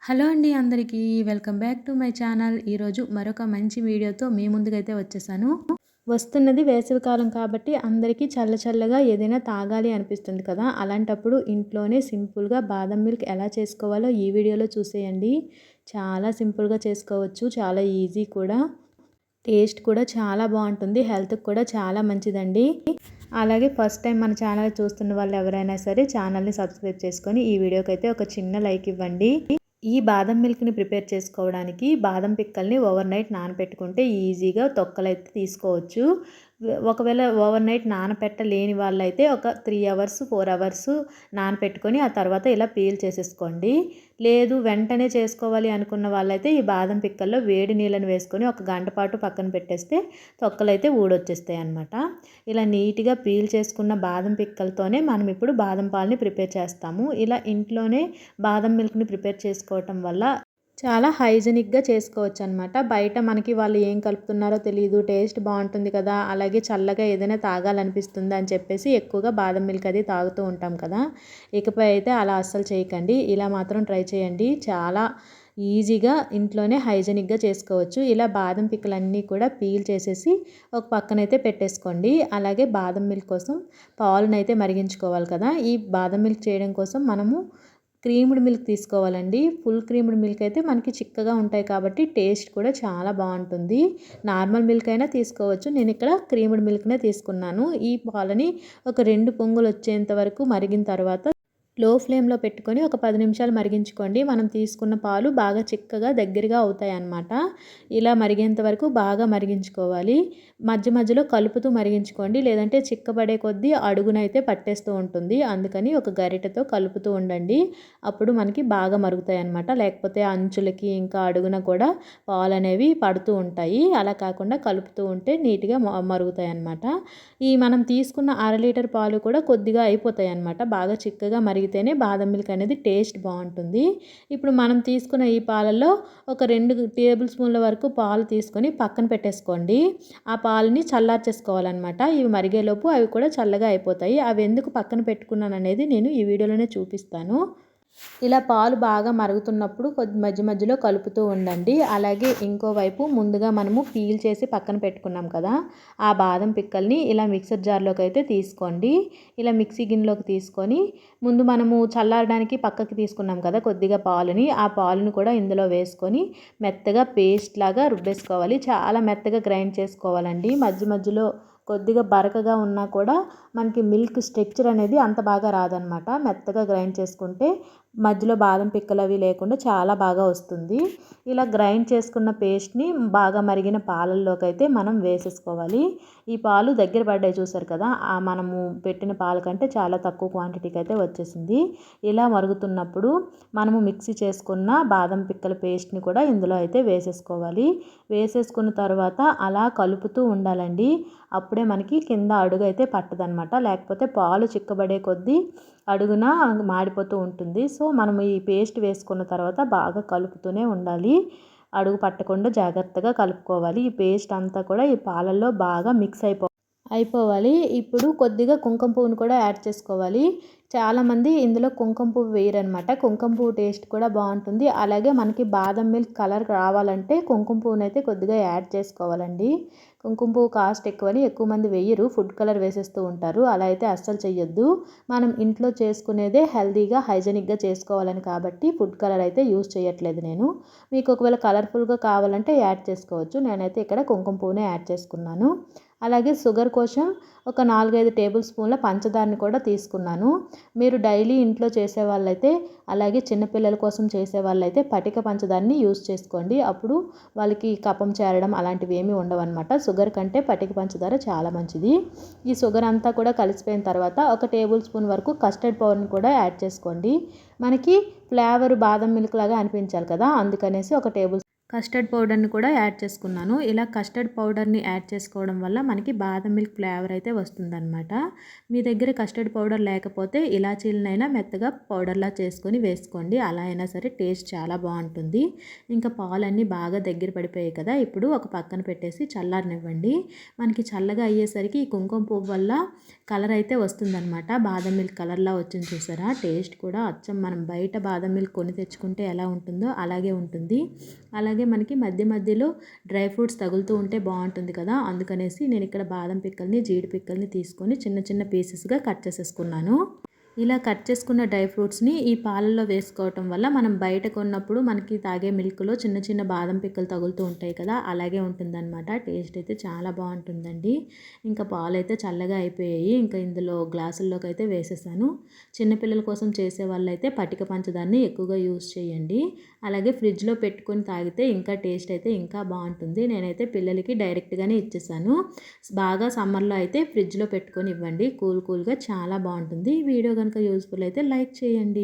Hello అండి అందరికీ welcome back to my channel. ఈరోజు మరొక మంచి వీడియోతో మీ ముందుకైతే వచ్చేసాను. వస్తున్నది వేసవికాలం కాబట్టి అందరికీ చల్ల చల్లగా ఏదైనా తాగాలి అనిపిస్తుంది కదా. అలాంటప్పుడు ఇంట్లోనే సింపుల్గా బాదం మిల్క్ ఎలా చేసుకోవాలో ఈ వీడియోలో చూసేయండి. చాలా సింపుల్గా చేసుకోవచ్చు, చాలా ఈజీ కూడా, టేస్ట్ కూడా చాలా బాగుంటుంది, హెల్త్కి కూడా చాలా మంచిదండి. అలాగే ఫస్ట్ టైం మన ఛానల్ చూస్తున్న వాళ్ళు ఎవరైనా సరే ఛానల్ని సబ్స్క్రైబ్ చేసుకొని ఈ వీడియోకి అయితే ఒక చిన్న లైక్ ఇవ్వండి. ఈ బాదం మిల్క్ని ప్రిపేర్ చేసుకోవడానికి బాదం పిక్కల్ని ఓవర్ నైట్ నానబెట్టుకుంటే ఈజీగా తొక్కలైతే తీసుకోవచ్చు. ఒకవేళ ఓవర్ నైట్ నానపెట్టలేని వాళ్ళైతే ఒక 3 అవర్స్ 4 అవర్స్ నానపెట్టుకొని ఆ తర్వాత ఇలా పీల్ చేసేసుకోండి. లేదు వెంటనే చేసుకోవాలి అనుకున్న వాళ్ళైతే ఈ బాదం పిక్కల్లో వేడి నీళ్ళని వేసుకొని ఒక గంట పాటు పక్కన పెట్టేస్తే తొక్కలైతే ఊడొచ్చేస్తాయి అన్నమాట. ఇలా నీట్గా పీల్ చేసుకున్న బాదం పిక్కలతోనే మనం ఇప్పుడు బాదం పాలని ప్రిపేర్ చేస్తాము. ఇలా ఇంట్లోనే బాదం మిల్క్ని ప్రిపేర్ చేసుకోవటం వల్ల చాలా హైజెనిక్గా చేసుకోవచ్చు అనమాట. బయట మనకి వాళ్ళు ఏం కలుపుతున్నారో తెలియదు, టేస్ట్ బాగుంటుంది కదా, అలాగే చల్లగా ఏదైనా తాగాలనిపిస్తుంది అని చెప్పేసి ఎక్కువగా బాదం మిల్క్ అది తాగుతూ ఉంటాం కదా. ఇకపై అయితే అలా అస్సలు చేయకండి, ఇలా మాత్రం ట్రై చేయండి. చాలా ఈజీగా ఇంట్లోనే హైజెనిక్గా చేసుకోవచ్చు. ఇలా బాదం పిక్కలన్నీ కూడా పీల్ చేసేసి ఒక పక్కనైతే పెట్టేసుకోండి. అలాగే బాదం మిల్క్ కోసం పాలునైతే మరిగించుకోవాలి కదా. ఈ బాదం మిల్క్ చేయడం కోసం మనము క్రీమ్డ్ మిల్క్ తీసుకోవాలండి. ఫుల్ క్రీమ్డ్ మిల్క్ అయితే మనకి చిక్కగా ఉంటాయి కాబట్టి టేస్ట్ కూడా చాలా బాగుంటుంది. నార్మల్ మిల్క్ అయినా తీసుకోవచ్చు, నేను ఇక్కడ క్రీమ్డ్ మిల్క్నే తీసుకున్నాను. ఈ పాలని ఒక 2 పొంగులు వచ్చేంత వరకు మరిగిన తర్వాత లో ఫ్లేమ్లో పెట్టుకొని ఒక 10 నిమిషాలు మరిగించుకోండి. మనం తీసుకున్న పాలు బాగా చిక్కగా దగ్గరగా అవుతాయి అన్నమాట. ఇలా మరిగేంత వరకు బాగా మరిగించుకోవాలి. మధ్య మధ్యలో కలుపుతూ మరిగించుకోండి, లేదంటే చిక్కబడే కొద్దీ అడుగునైతే పట్టేస్తూ ఉంటుంది. అందుకని ఒక గరిటెతో కలుపుతూ ఉండండి, అప్పుడు మనకి బాగా మరుగుతాయి అన్నమాట. లేకపోతే అంచులకి ఇంకా అడుగున కూడా పాలు అనేవి పడుతూ ఉంటాయి. అలా కాకుండా కలుపుతూ ఉంటే నీట్గా మరుగుతాయి అన్నమాట. ఈ మనం తీసుకున్న 1/2 లీటర్ పాలు కూడా కొద్దిగా అయిపోతాయి అన్నమాట. బాగా చిక్కగా మరిగితేనే బాదం మిల్క్ అనేది టేస్ట్ బాగుంటుంది. ఇప్పుడు మనం తీసుకున్న ఈ పాలల్లో ఒక 2 టేబుల్ స్పూన్ల వరకు పాలు తీసుకొని పక్కన పెట్టేసుకోండి. ఆ పాలని చల్లార్చేసుకోవాలన్నమాట. ఇవి మరిగేలోపు అవి కూడా చల్లగా అయిపోతాయి. అవి ఎందుకు పక్కన పెట్టుకున్నాను అనేది నేను ఈ వీడియోలోనే చూపిస్తాను. ఇలా పాలు బాగా మరుగుతున్నప్పుడు మధ్య మధ్యలో కలుపుతూ ఉండండి. అలాగే ఇంకోవైపు ముందుగా మనము పీల్ చేసి పక్కన పెట్టుకున్నాం కదా, ఆ బాదం పిక్కల్ని ఇలా మిక్సర్ జార్లోకి అయితే తీసుకోండి. ఇలా మిక్సీ గిన్నెలోకి తీసుకొని ముందు మనము చల్లారడానికి పక్కకి తీసుకున్నాం కదా కొద్దిగా పాలుని, ఆ పాలుని కూడా ఇందులో వేసుకొని మెత్తగా పేస్ట్ లాగా రుబ్బేసుకోవాలి. చాలా మెత్తగా గ్రైండ్ చేసుకోవాలండి. మధ్య మధ్యలో కొద్దిగా బరకగా ఉన్నా కూడా మనకి మిల్క్ స్ట్రక్చర్ అనేది అంత బాగా రాదనమాట. మెత్తగా గ్రైండ్ చేసుకుంటే మధ్యలో బాదం పిక్కలు అవి లేకుండా చాలా బాగా వస్తుంది. ఇలా గ్రైండ్ చేసుకున్న పేస్ట్ని బాగా మరిగిన పాలల్లోకి అయితే మనం వేసేసుకోవాలి. ఈ పాలు దగ్గర పడ్డాయి చూసారు కదా, మనము పెట్టిన పాల కంటే చాలా తక్కువ క్వాంటిటీకి అయితే వచ్చేసింది. ఇలా మరుగుతున్నప్పుడు మనము మిక్సీ చేసుకున్న బాదం పిక్కల పేస్ట్ని కూడా ఇందులో అయితే వేసేసుకోవాలి. వేసేసుకున్న తర్వాత అలా కలుపుతూ ఉండాలండి. అప్పుడే మనకి కింద అడుగు అయితే పట్టదనమాట. లేకపోతే పాలు చిక్కబడే కొద్దీ అడుగున మాడిపోతూ ఉంటుంది. సో మనం ఈ పేస్ట్ వేసుకున్న తర్వాత బాగా కలుపుతూనే ఉండాలి. అడుగు పట్టకుండా జాగ్రత్తగా కలుపుకోవాలి. ఈ పేస్ట్ అంతా కూడా ఈ పాలల్లో బాగా మిక్స్ అయిపోవాలి. ఇప్పుడు కొద్దిగా కుంకుమ పువ్వును కూడా యాడ్ చేసుకోవాలి. చాలామంది ఇందులో కుంకుమ పువ్వు వేయరనమాట. కుంకుమ పువ్వు టేస్ట్ కూడా బాగుంటుంది. అలాగే మనకి బాదం మిల్క్ కలర్ రావాలంటే కుంకుమ పువ్వునైతే అయితే కొద్దిగా యాడ్ చేసుకోవాలండి. కుంకుమ పువ్వు కాస్ట్ ఎక్కువని ఎక్కువ మంది వేయరు, ఫుడ్ కలర్ వేసేస్తూ ఉంటారు. అలా అయితే అస్సలు చెయ్యొద్దు. మనం ఇంట్లో చేసుకునేదే హెల్తీగా హైజెనిక్గా చేసుకోవాలని కాబట్టి ఫుడ్ కలర్ అయితే యూజ్ చేయట్లేదు నేను. మీకు ఒకవేళ కలర్ఫుల్గా కావాలంటే యాడ్ చేసుకోవచ్చు. నేనైతే ఇక్కడ కుంకుమ పువ్వునే యాడ్ చేసుకున్నాను. అలాగే షుగర్ కోసం ఒక 4-5 టేబుల్ స్పూన్ల పంచదారని కూడా తీసుకున్నాను. మీరు డైలీ ఇంట్లో చేసే వాళ్ళైతే, అలాగే చిన్నపిల్లల కోసం చేసే వాళ్ళైతే పటిక పంచదారని యూజ్ చేసుకోండి. అప్పుడు వాళ్ళకి కఫం చేరడం అలాంటివి ఏమీ ఉండవన్నమాట. షుగర్ కంటే పటిక పంచదార చాలా మంచిది. ఈ షుగర్ అంతా కూడా కలిసిపోయిన తర్వాత ఒక టేబుల్ స్పూన్ వరకు కస్టర్డ్ పౌడర్ని కూడా యాడ్ చేసుకోండి. మనకి ఫ్లేవర్ బాదం మిల్క్ లాగా అనిపించాలి కదా, అందుకనేసి ఒక టేబుల్ కస్టర్డ్ పౌడర్ని కూడా యాడ్ చేసుకున్నాను. ఇలా కస్టర్డ్ పౌడర్ని యాడ్ చేసుకోవడం వల్ల మనకి బాదం మిల్క్ ఫ్లేవర్ అయితే వస్తుందన్నమాట. మీ దగ్గర కస్టర్డ్ పౌడర్ లేకపోతే ఇలాచీలనైనా మెత్తగా పౌడర్లా చేసుకొని వేసుకోండి. అలా అయినా సరే టేస్ట్ చాలా బాగుంటుంది. ఇంకా పాలన్నీ బాగా దగ్గర పడిపోయాయి కదా, ఇప్పుడు ఒక పక్కన పెట్టేసి చల్లారనివ్వండి. మనకి చల్లగా అయ్యేసరికి ఈ కుంకుమ పువ్వు వల్ల కలర్ అయితే వస్తుందన్నమాట. బాదం మిల్క్ కలర్లా వచ్చింది చూసారా. టేస్ట్ కూడా అచ్చం మనం బయట బాదం మిల్క్ కొని తెచ్చుకుంటే ఎలా ఉంటుందో అలాగే ఉంటుంది. అలాగే మనకి మధ్య మధ్యలో డ్రై ఫ్రూట్స్ తగులుతూ ఉంటే బాగుంటుంది కదా, అందుకనేసి నేను ఇక్కడ బాదం పిక్కల్ని జీడి పిక్కల్ని తీసుకొని చిన్న చిన్న పీసెస్గా కట్ చేసేసుకున్నాను. ఇలా కట్ చేసుకున్న డ్రై ఫ్రూట్స్ని ఈ పాలల్లో వేసుకోవటం వల్ల మనం బయట కొన్నప్పుడు మనకి తాగే మిల్క్లో చిన్న చిన్న బాదం పిక్కలు తగులుతూ ఉంటాయి కదా, అలాగే ఉంటుందన్నమాట. టేస్ట్ అయితే చాలా బాగుంటుందండి. ఇంకా పాలు అయితే చల్లగా అయిపోయాయి. ఇంకా ఇందులో గ్లాసుల్లోకి అయితే వేసేసాను. చిన్నపిల్లల కోసం చేసే వాళ్ళైతే పటిక పంచదారని ఎక్కువగా యూస్ చేయండి. అలాగే ఫ్రిడ్జ్లో పెట్టుకొని తాగితే ఇంకా టేస్ట్ అయితే ఇంకా బాగుంటుంది. నేనైతే పిల్లలకి డైరెక్ట్గానే ఇచ్చేసాను. బాగా సమ్మర్లో అయితే ఫ్రిడ్జ్లో పెట్టుకొని ఇవ్వండి. కూల్గా చాలా బాగుంటుంది. ఈ వీడియో కనుక యూస్ఫుల్ అయితే లైక్ చేయండి.